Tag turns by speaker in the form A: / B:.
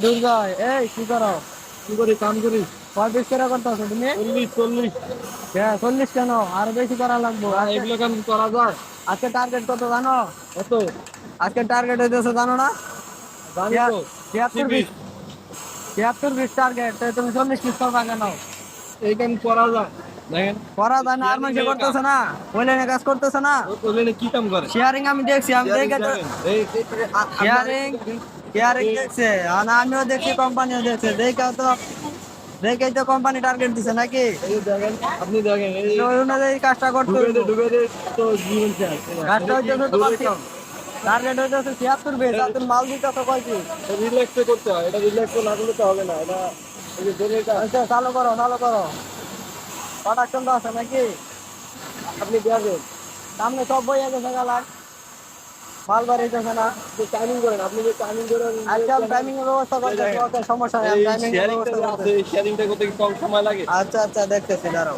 A: দুর্জয়, এই কি করো?
B: কি করি, কাম করি।
A: কয় পিস করে করতেছো তুমি?
B: 40 40।
A: 40 কেন, আরো বেশি করা লাগবো
B: হ্যাঁ,
A: আজকে।
B: এগুলো কাম করা যায়।
A: আজকে টার্গেট কত জানো?
B: কত?
A: আজকে টার্গেট হইতেছে জানো না?
B: জানি তো।
A: 73
B: পিস।
A: পিস। 73 পিস টার্গেট, তুমি 40 পিস করবা কেন?
B: এই কাম করা যায়। দেখেন,
A: করা যায় না, আর
B: শেয়ারিং
A: মানুষ
B: এর কাম।
A: করতেছে না, বইলেনে কাজ করতেছে না।
B: ও বললেন কি কাম করে?
A: শেয়ারিং আমি দেখছি, আমি
B: শেয়ারিং
A: দেখে তো।
B: দেখেন।
A: শেয়ারিং শেয়ারিং
B: এই-
A: দেখছে, আর আমিও দেখছি, কোম্পানিও দেখছে, দেখেই তো কোম্পানি টার্গেট দিছে নাকি?
B: এই যে দেখেন, আপনি দেখেন এই
A: তো ওই অনুযায়ী কাজটা করতে হইব।
B: ডুবে দে তো জীবন শেষ।
A: কাজটা হইতেছে তোমার
B: কাম।
A: টার্গেট হইতেছে 76 পিস, আর তুমি মাল দিতেছো কয় পিস?
B: রিল্যাক্সে করতে হয়, এটা রিল্যাক্স না করলে তো হবে না। এটা এই যে দলের কাজ।
A: আচ্ছা, চালু করো, চালু করো। প্রোডাকশন তো আছে নাকি?
B: আপনি দেখেন,
A: সামনে সব বই আছে সকালার, মাল বাড়িতেছে না।
B: যে টাইমিং করেন, আপনি যে টাইমিং করেন।
A: আজকে আমি টাইমিং এর ব্যবস্থা করতেছি, ওকে সমস্যা নেই, আমি
B: এই
A: টাইমিং এর
B: শেয়ারিংটা
A: ব্যবস্থা
B: যে আছে,
A: করতেছি।
B: এই শেয়ারিংটা করতে কি কম সময় লাগে?
A: আচ্ছা আচ্ছা, দেখতেছি, দাঁড়াও।